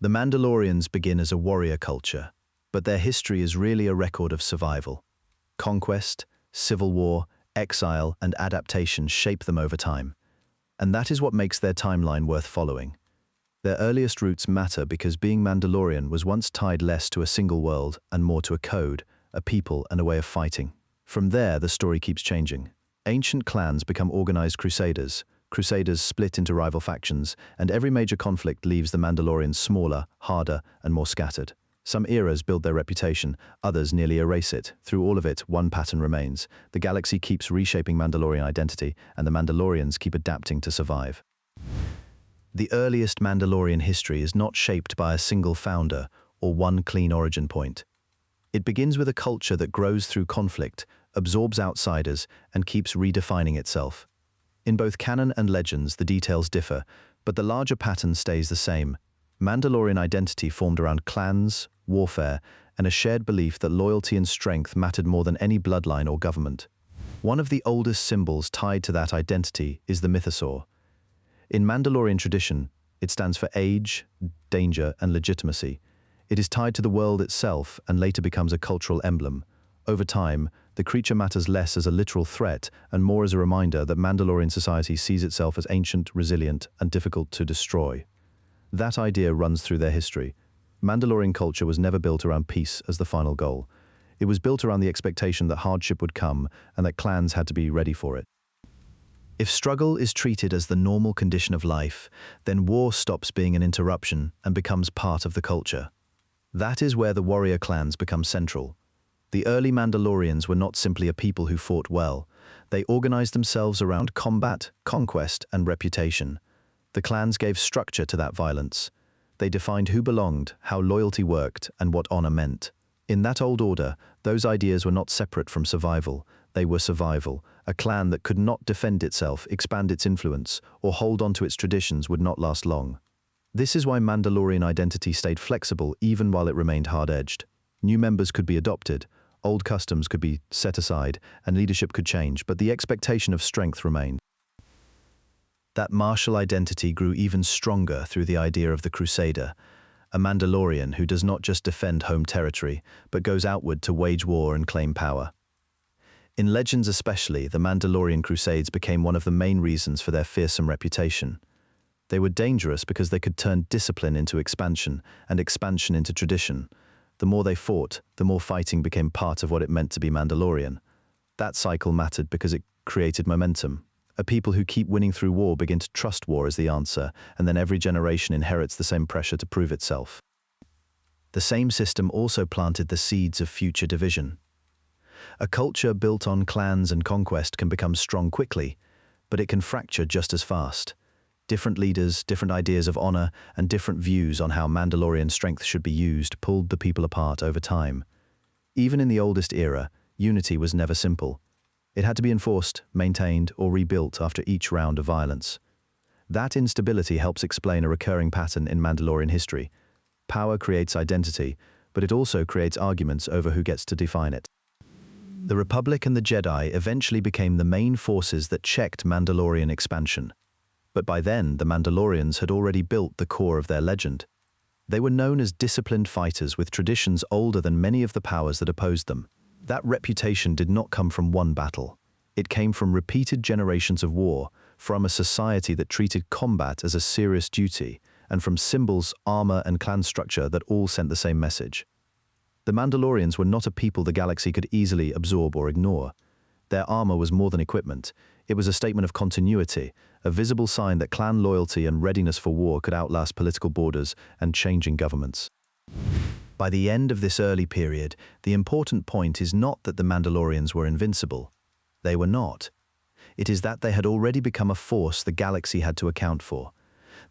The Mandalorians begin as a warrior culture, but their history is really a record of survival. Conquest, civil war, exile, and adaptation shape them over time. And that is what makes their timeline worth following. Their earliest roots matter because being Mandalorian was once tied less to a single world and more to a code, a people, and a way of fighting. From there, the story keeps changing. Ancient clans become organized crusaders. Crusaders split into rival factions, and every major conflict leaves the Mandalorians smaller, harder, and more scattered. Some eras build their reputation, others nearly erase it. Through all of it, one pattern remains. The galaxy keeps reshaping Mandalorian identity, and the Mandalorians keep adapting to survive. The earliest Mandalorian history is not shaped by a single founder or one clean origin point. It begins with a culture that grows through conflict, absorbs outsiders, and keeps redefining itself. In both canon and legends, the details differ, but the larger pattern stays the same. Mandalorian identity formed around clans, warfare, and a shared belief that loyalty and strength mattered more than any bloodline or government. One of the oldest symbols tied to that identity is the mythosaur. In Mandalorian tradition, it stands for age, danger, and legitimacy. It is tied to the world itself and later becomes a cultural emblem. Over time, the creature matters less as a literal threat and more as a reminder that Mandalorian society sees itself as ancient, resilient, and difficult to destroy. That idea runs through their history. Mandalorian culture was never built around peace as the final goal. It was built around the expectation that hardship would come and that clans had to be ready for it. If struggle is treated as the normal condition of life, then war stops being an interruption and becomes part of the culture. That is where the warrior clans become central. The early Mandalorians were not simply a people who fought well. They organized themselves around combat, conquest, and reputation. The clans gave structure to that violence. They defined who belonged, how loyalty worked, and what honor meant. In that old order, those ideas were not separate from survival. They were survival. A clan that could not defend itself, expand its influence, or hold on to its traditions would not last long. This is why Mandalorian identity stayed flexible even while it remained hard-edged. New members could be adopted, old customs could be set aside, and leadership could change, but the expectation of strength remained. That martial identity grew even stronger through the idea of the Crusader, a Mandalorian who does not just defend home territory, but goes outward to wage war and claim power. In legends especially, the Mandalorian Crusades became one of the main reasons for their fearsome reputation. They were dangerous because they could turn discipline into expansion and expansion into tradition. The more they fought, the more fighting became part of what it meant to be Mandalorian. That cycle mattered because it created momentum. A people who keep winning through war begin to trust war as the answer, and then every generation inherits the same pressure to prove itself. The same system also planted the seeds of future division. A culture built on clans and conquest can become strong quickly, but it can fracture just as fast. Different leaders, different ideas of honor, and different views on how Mandalorian strength should be used pulled the people apart over time. Even in the oldest era, unity was never simple. It had to be enforced, maintained, or rebuilt after each round of violence. That instability helps explain a recurring pattern in Mandalorian history. Power creates identity, but it also creates arguments over who gets to define it. The Republic and the Jedi eventually became the main forces that checked Mandalorian expansion. But by then, the Mandalorians had already built the core of their legend. They were known as disciplined fighters with traditions older than many of the powers that opposed them. That reputation did not come from one battle. It came from repeated generations of war, from a society that treated combat as a serious duty, and from symbols, armor, and clan structure that all sent the same message. The Mandalorians were not a people the galaxy could easily absorb or ignore. Their armor was more than equipment. It was a statement of continuity, a visible sign that clan loyalty and readiness for war could outlast political borders and changing governments. By the end of this early period, the important point is not that the Mandalorians were invincible. They were not. It is that they had already become a force the galaxy had to account for.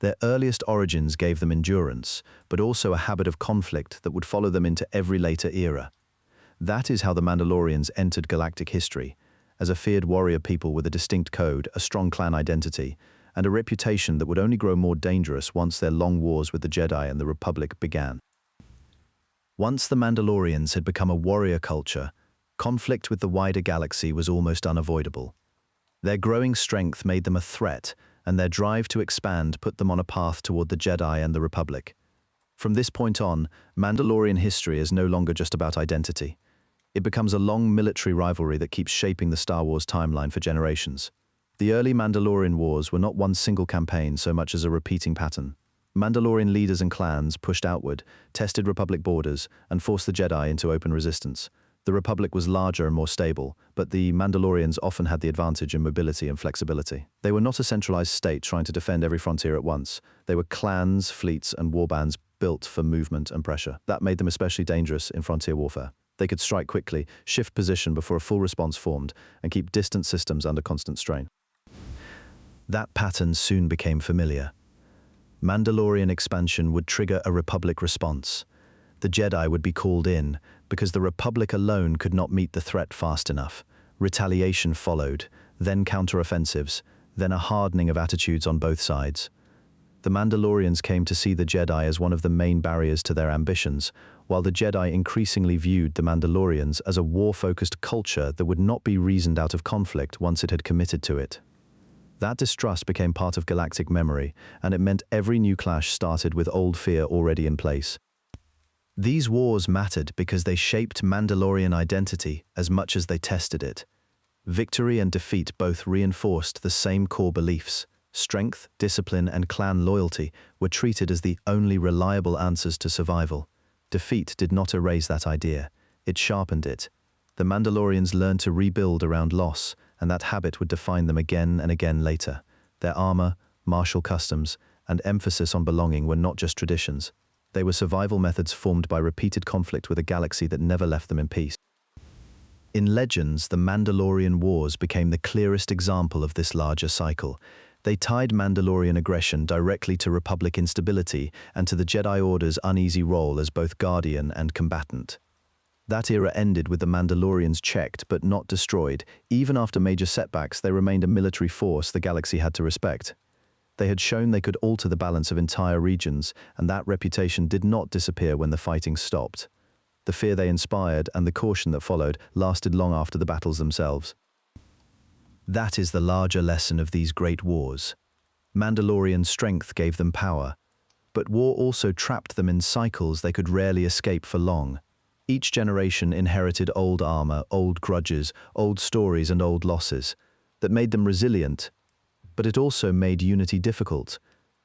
Their earliest origins gave them endurance, but also a habit of conflict that would follow them into every later era. That is how the Mandalorians entered galactic history, as a feared warrior people with a distinct code, a strong clan identity, and a reputation that would only grow more dangerous once their long wars with the Jedi and the Republic began. Once the Mandalorians had become a warrior culture, conflict with the wider galaxy was almost unavoidable. Their growing strength made them a threat, and their drive to expand put them on a path toward the Jedi and the Republic. From this point on, Mandalorian history is no longer just about identity. It becomes a long military rivalry that keeps shaping the Star Wars timeline for generations. The early Mandalorian wars were not one single campaign so much as a repeating pattern. Mandalorian leaders and clans pushed outward, tested Republic borders, and forced the Jedi into open resistance. The Republic was larger and more stable, but the Mandalorians often had the advantage in mobility and flexibility. They were not a centralized state trying to defend every frontier at once. They were clans, fleets, and warbands built for movement and pressure. That made them especially dangerous in frontier warfare. They could strike quickly, shift position before a full response formed, and keep distant systems under constant strain. That pattern soon became familiar. Mandalorian expansion would trigger a Republic response. The Jedi would be called in, because the Republic alone could not meet the threat fast enough. Retaliation followed, then counteroffensives, then a hardening of attitudes on both sides. The Mandalorians came to see the Jedi as one of the main barriers to their ambitions, while the Jedi increasingly viewed the Mandalorians as a war-focused culture that would not be reasoned out of conflict once it had committed to it. That distrust became part of galactic memory, and it meant every new clash started with old fear already in place. These wars mattered because they shaped Mandalorian identity as much as they tested it. Victory and defeat both reinforced the same core beliefs. Strength, discipline, and clan loyalty were treated as the only reliable answers to survival. Defeat did not erase that idea. It sharpened it. The Mandalorians learned to rebuild around loss, and that habit would define them again and again later. Their armor, martial customs, and emphasis on belonging were not just traditions. They were survival methods formed by repeated conflict with a galaxy that never left them in peace. In Legends, the Mandalorian Wars became the clearest example of this larger cycle. They tied Mandalorian aggression directly to Republic instability and to the Jedi Order's uneasy role as both guardian and combatant. That era ended with the Mandalorians checked but not destroyed. Even after major setbacks, they remained a military force the galaxy had to respect. They had shown they could alter the balance of entire regions, and that reputation did not disappear when the fighting stopped. The fear they inspired and the caution that followed lasted long after the battles themselves. That is the larger lesson of these great wars. Mandalorian strength gave them power, but war also trapped them in cycles they could rarely escape for long. Each generation inherited old armor, old grudges, old stories, and old losses that made them resilient, but it also made unity difficult.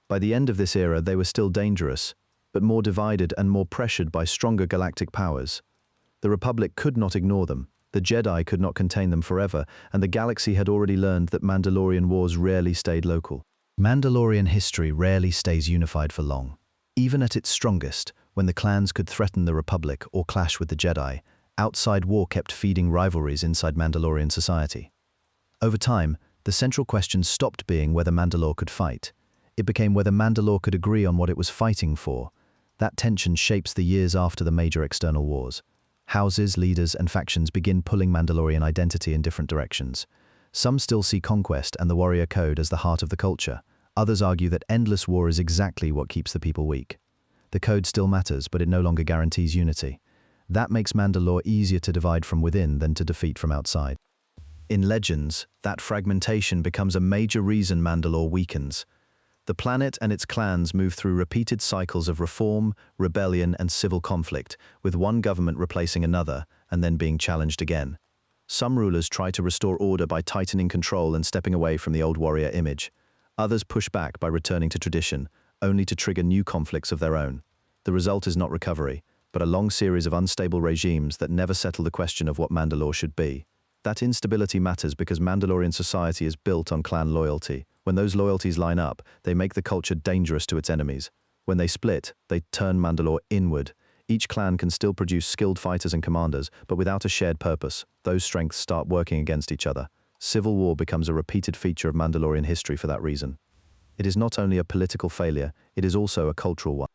By the end of this era, they were still dangerous, but more divided and more pressured by stronger galactic powers. The Republic could not ignore them. The Jedi could not contain them forever, and the galaxy had already learned that Mandalorian wars rarely stayed local. Mandalorian history rarely stays unified for long. Even at its strongest, when the clans could threaten the Republic or clash with the Jedi, outside war kept feeding rivalries inside Mandalorian society. Over time, the central question stopped being whether Mandalore could fight. It became whether Mandalore could agree on what it was fighting for. That tension shapes the years after the major external wars. Houses, leaders, and factions begin pulling Mandalorian identity in different directions. Some still see conquest and the warrior code as the heart of the culture. Others argue that endless war is exactly what keeps the people weak. The code still matters, but it no longer guarantees unity. That makes Mandalore easier to divide from within than to defeat from outside. In Legends, that fragmentation becomes a major reason Mandalore weakens. The planet and its clans move through repeated cycles of reform, rebellion, and civil conflict, with one government replacing another and then being challenged again. Some rulers try to restore order by tightening control and stepping away from the old warrior image. Others push back by returning to tradition, only to trigger new conflicts of their own. The result is not recovery, but a long series of unstable regimes that never settle the question of what Mandalore should be. That instability matters because Mandalorian society is built on clan loyalty. When those loyalties line up, they make the culture dangerous to its enemies. When they split, they turn Mandalore inward. Each clan can still produce skilled fighters and commanders, but without a shared purpose, those strengths start working against each other. Civil war becomes a repeated feature of Mandalorian history for that reason. It is not only a political failure, it is also a cultural one.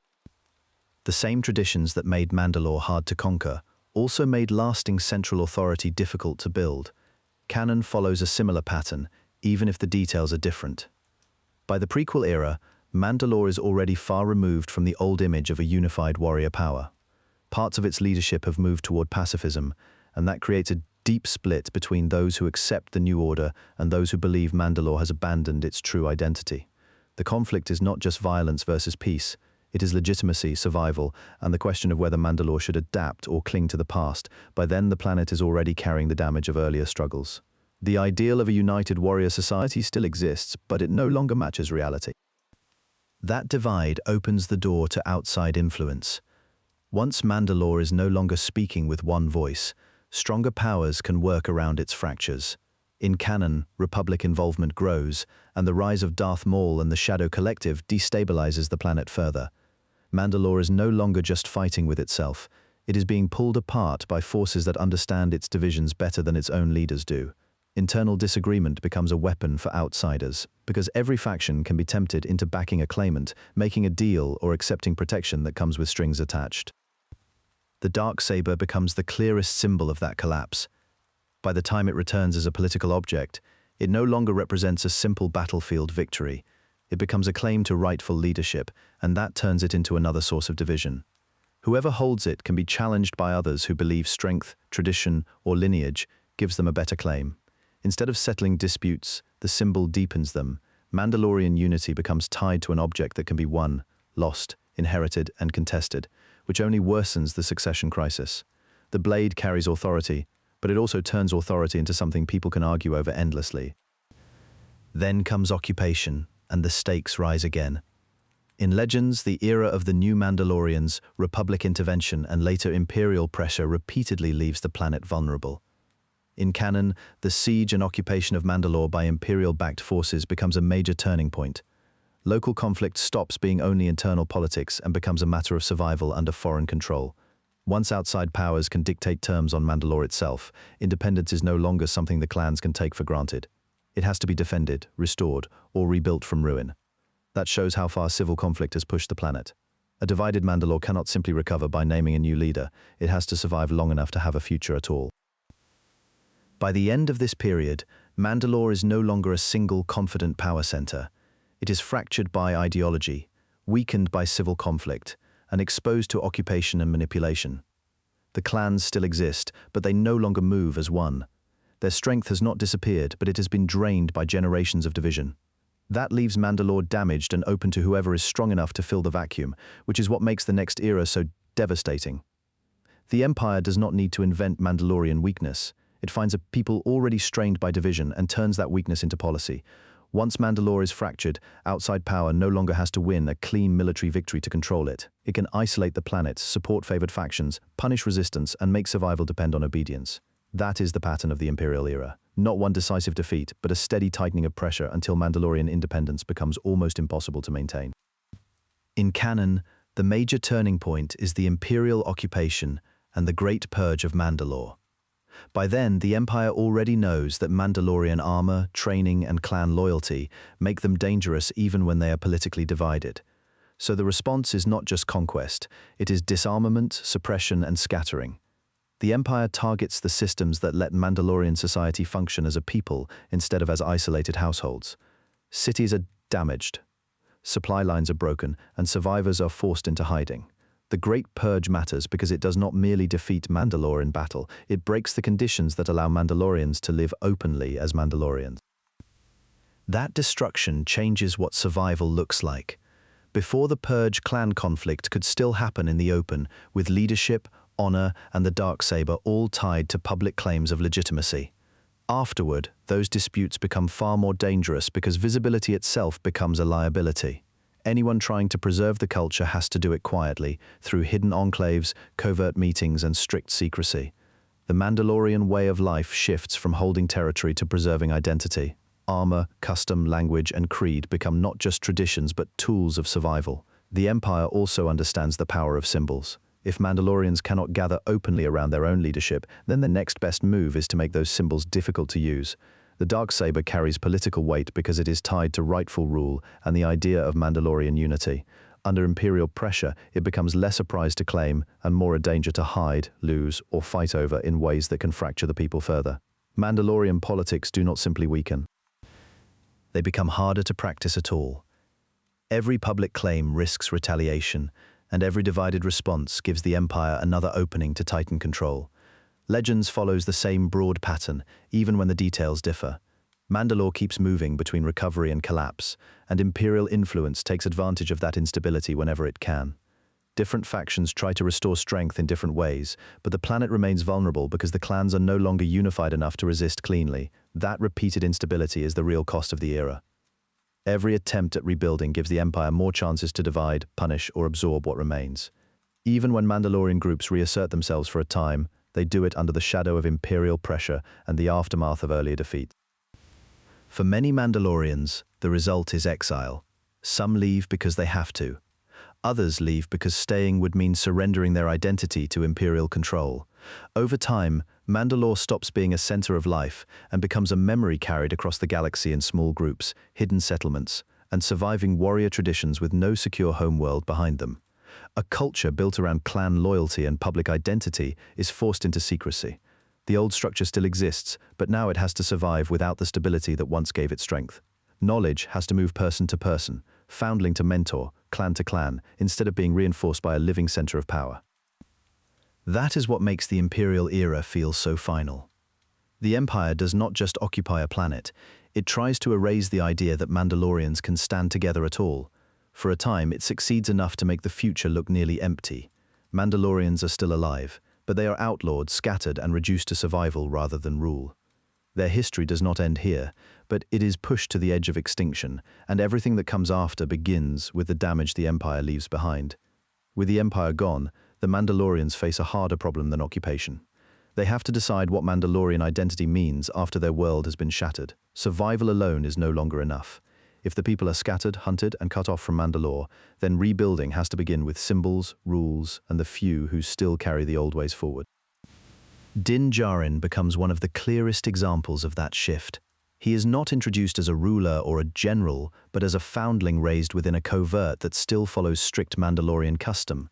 The same traditions that made Mandalore hard to conquer also made lasting central authority difficult to build. Canon follows a similar pattern, even if the details are different. By the prequel era, Mandalore is already far removed from the old image of a unified warrior power. Parts of its leadership have moved toward pacifism, and that creates a deep split between those who accept the new order and those who believe Mandalore has abandoned its true identity. The conflict is not just violence versus peace, It is legitimacy, survival, and the question of whether Mandalore should adapt or cling to the past. By then, the planet is already carrying the damage of earlier struggles. The ideal of a united warrior society still exists, but it no longer matches reality. That divide opens the door to outside influence. Once Mandalore is no longer speaking with one voice, stronger powers can work around its fractures. In canon, Republic involvement grows, and the rise of Darth Maul and the Shadow Collective destabilizes the planet further. Mandalore is no longer just fighting with itself. It is being pulled apart by forces that understand its divisions better than its own leaders do. Internal disagreement becomes a weapon for outsiders, because every faction can be tempted into backing a claimant, making a deal, or accepting protection that comes with strings attached. The Darksaber becomes the clearest symbol of that collapse. By the time it returns as a political object, it no longer represents a simple battlefield victory. It becomes a claim to rightful leadership, and that turns it into another source of division. Whoever holds it can be challenged by others who believe strength, tradition, or lineage gives them a better claim. Instead of settling disputes, the symbol deepens them. Mandalorian unity becomes tied to an object that can be won, lost, inherited, and contested, which only worsens the succession crisis. The blade carries authority, but it also turns authority into something people can argue over endlessly. Then comes occupation, and the stakes rise again. In Legends, the era of the new Mandalorians, Republic intervention, and later Imperial pressure repeatedly leaves the planet vulnerable. In canon, the siege and occupation of Mandalore by Imperial-backed forces becomes a major turning point. Local conflict stops being only internal politics and becomes a matter of survival under foreign control. Once outside powers can dictate terms on Mandalore itself, independence is no longer something the clans can take for granted. It has to be defended, restored, or rebuilt from ruin. That shows how far civil conflict has pushed the planet. A divided Mandalore cannot simply recover by naming a new leader. It has to survive long enough to have a future at all. By the end of this period, Mandalore is no longer a single confident power center. It is fractured by ideology, weakened by civil conflict, and exposed to occupation and manipulation. The clans still exist, but they no longer move as one. Their strength has not disappeared, but it has been drained by generations of division. That leaves Mandalore damaged and open to whoever is strong enough to fill the vacuum, which is what makes the next era so devastating. The Empire does not need to invent Mandalorian weakness. It finds a people already strained by division and turns that weakness into policy. Once Mandalore is fractured, outside power no longer has to win a clean military victory to control it. It can isolate the planet, support favored factions, punish resistance, and make survival depend on obedience. That is the pattern of the Imperial Era. Not one decisive defeat, but a steady tightening of pressure until Mandalorian independence becomes almost impossible to maintain. In canon, the major turning point is the Imperial occupation and the Great Purge of Mandalore. By then, the Empire already knows that Mandalorian armor, training, and clan loyalty make them dangerous even when they are politically divided. So the response is not just conquest, it is disarmament, suppression, and scattering. The Empire targets the systems that let Mandalorian society function as a people instead of as isolated households. Cities are damaged, supply lines are broken, and survivors are forced into hiding. The Great Purge matters because it does not merely defeat Mandalore in battle, it breaks the conditions that allow Mandalorians to live openly as Mandalorians. That destruction changes what survival looks like. Before the Purge, clan conflict could still happen in the open, with leadership, honor, and the Darksaber all tied to public claims of legitimacy. Afterward, those disputes become far more dangerous because visibility itself becomes a liability. Anyone trying to preserve the culture has to do it quietly, through hidden enclaves, covert meetings, and strict secrecy. The Mandalorian way of life shifts from holding territory to preserving identity. Armor, custom, language, and creed become not just traditions but tools of survival. The Empire also understands the power of symbols. If Mandalorians cannot gather openly around their own leadership, then the next best move is to make those symbols difficult to use. The Darksaber carries political weight because it is tied to rightful rule and the idea of Mandalorian unity. Under Imperial pressure, it becomes less a prize to claim and more a danger to hide, lose, or fight over in ways that can fracture the people further. Mandalorian politics do not simply weaken. They become harder to practice at all. Every public claim risks retaliation, and every divided response gives the Empire another opening to tighten control. Legends follows the same broad pattern, even when the details differ. Mandalore keeps moving between recovery and collapse, and Imperial influence takes advantage of that instability whenever it can. Different factions try to restore strength in different ways, but the planet remains vulnerable because the clans are no longer unified enough to resist cleanly. That repeated instability is the real cost of the era. Every attempt at rebuilding gives the Empire more chances to divide, punish, or absorb what remains. Even when Mandalorian groups reassert themselves for a time, they do it under the shadow of Imperial pressure and the aftermath of earlier defeat. For many Mandalorians, the result is exile. Some leave because they have to. Others leave because staying would mean surrendering their identity to Imperial control. Over time, Mandalore stops being a center of life and becomes a memory carried across the galaxy in small groups, hidden settlements, and surviving warrior traditions with no secure homeworld behind them. A culture built around clan loyalty and public identity is forced into secrecy. The old structure still exists, but now it has to survive without the stability that once gave it strength. Knowledge has to move person to person, foundling to mentor, clan to clan, instead of being reinforced by a living center of power. That is what makes the Imperial Era feel so final. The Empire does not just occupy a planet, it tries to erase the idea that Mandalorians can stand together at all. For a time, it succeeds enough to make the future look nearly empty. Mandalorians are still alive, but they are outlawed, scattered, and reduced to survival rather than rule. Their history does not end here, but it is pushed to the edge of extinction, and everything that comes after begins with the damage the Empire leaves behind. With the Empire gone, the Mandalorians face a harder problem than occupation. They have to decide what Mandalorian identity means after their world has been shattered. Survival alone is no longer enough. If the people are scattered, hunted, and cut off from Mandalore, then rebuilding has to begin with symbols, rules, and the few who still carry the old ways forward. Djarin becomes one of the clearest examples of that shift. He is not introduced as a ruler or a general, but as a foundling raised within a covert that still follows strict Mandalorian custom.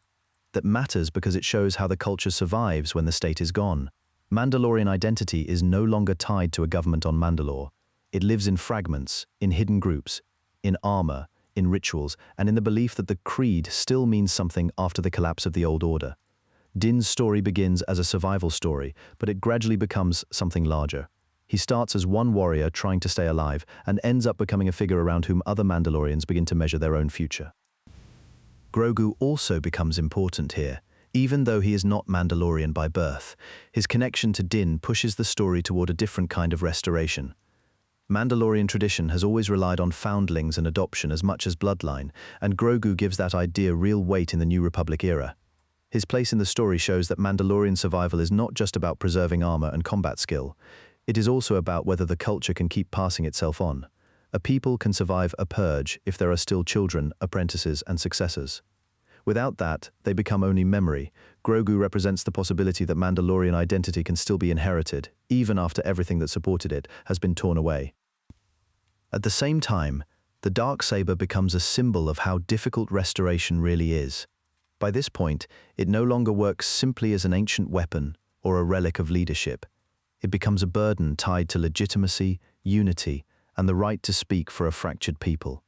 That matters because it shows how the culture survives when the state is gone. Mandalorian identity is no longer tied to a government on Mandalore. It lives in fragments, in hidden groups, in armor, in rituals, and in the belief that the creed still means something after the collapse of the old order. Din's story begins as a survival story, but it gradually becomes something larger. He starts as one warrior trying to stay alive and ends up becoming a figure around whom other Mandalorians begin to measure their own future. Grogu also becomes important here. Even though he is not Mandalorian by birth, his connection to Din pushes the story toward a different kind of restoration. Mandalorian tradition has always relied on foundlings and adoption as much as bloodline, and Grogu gives that idea real weight in the New Republic era. His place in the story shows that Mandalorian survival is not just about preserving armor and combat skill. It is also about whether the culture can keep passing itself on. A people can survive a purge if there are still children, apprentices, and successors. Without that, they become only memory. Grogu represents the possibility that Mandalorian identity can still be inherited, even after everything that supported it has been torn away. At the same time, the Darksaber becomes a symbol of how difficult restoration really is. By this point, it no longer works simply as an ancient weapon or a relic of leadership. It becomes a burden tied to legitimacy, unity, and the right to speak for a fractured people.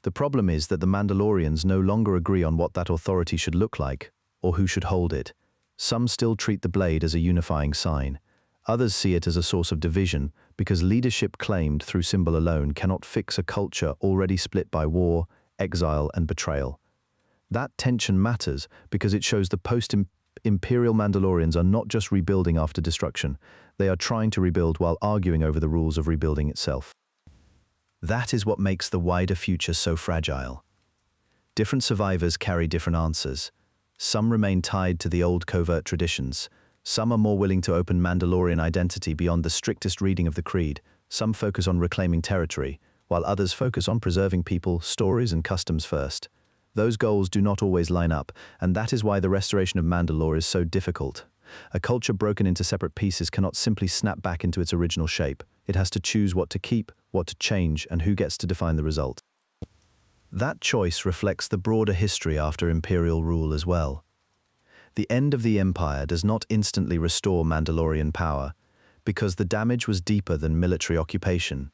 The problem is that the Mandalorians no longer agree on what that authority should look like, or who should hold it. Some still treat the blade as a unifying sign. Others see it as a source of division, because leadership claimed through symbol alone cannot fix a culture already split by war, exile, and betrayal. That tension matters because it shows the post-Imperial Mandalorians are not just rebuilding after destruction, they are trying to rebuild while arguing over the rules of rebuilding itself. That is what makes the wider future so fragile. Different survivors carry different answers. Some remain tied to the old covert traditions. Some are more willing to open Mandalorian identity beyond the strictest reading of the creed. Some focus on reclaiming territory, while others focus on preserving people, stories, and customs first. Those goals do not always line up, and that is why the restoration of Mandalore is so difficult. A culture broken into separate pieces cannot simply snap back into its original shape. It has to choose what to keep, what to change, and who gets to define the result. That choice reflects the broader history after Imperial rule as well. The end of the Empire does not instantly restore Mandalorian power, because the damage was deeper than military occupation.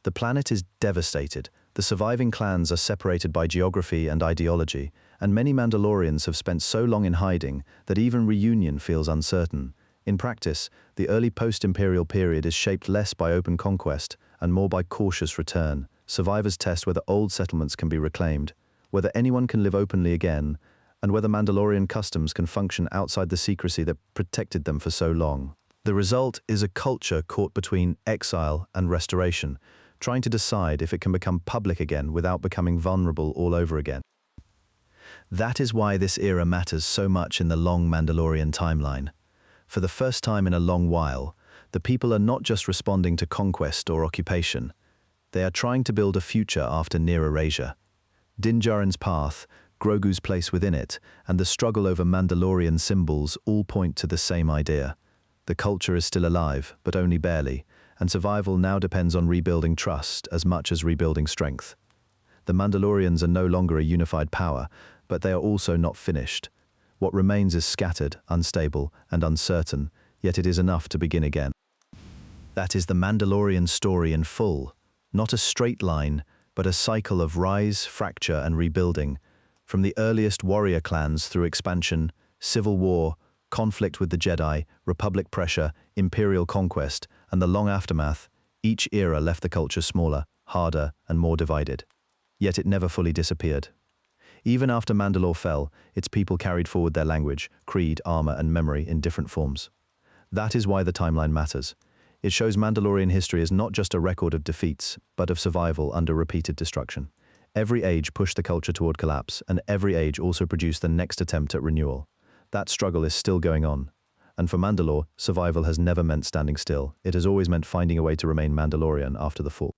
The planet is devastated, the surviving clans are separated by geography and ideology, and many Mandalorians have spent so long in hiding that even reunion feels uncertain. In practice, the early post-Imperial period is shaped less by open conquest and more by cautious return. Survivors test whether old settlements can be reclaimed, whether anyone can live openly again, and whether Mandalorian customs can function outside the secrecy that protected them for so long. The result is a culture caught between exile and restoration, trying to decide if it can become public again without becoming vulnerable all over again. That is why this era matters so much in the long Mandalorian timeline. For the first time in a long while, the people are not just responding to conquest or occupation. They are trying to build a future after near erasure. Djarin's path, Grogu's place within it, and the struggle over Mandalorian symbols all point to the same idea. The culture is still alive, but only barely, and survival now depends on rebuilding trust as much as rebuilding strength. The Mandalorians are no longer a unified power, but they are also not finished. What remains is scattered, unstable, and uncertain, yet it is enough to begin again. That is the Mandalorian story in full, not a straight line, but a cycle of rise, fracture, and rebuilding, from the earliest warrior clans through expansion, civil war, conflict with the Jedi, Republic pressure, Imperial conquest, and the long aftermath. Each era left the culture smaller, harder, and more divided. Yet it never fully disappeared. Even after Mandalore fell, its people carried forward their language, creed, armor, and memory in different forms. That is why the timeline matters. It shows Mandalorian history is not just a record of defeats, but of survival under repeated destruction. Every age pushed the culture toward collapse, and every age also produced the next attempt at renewal. That struggle is still going on. And for Mandalore, survival has never meant standing still. It has always meant finding a way to remain Mandalorian after the fall.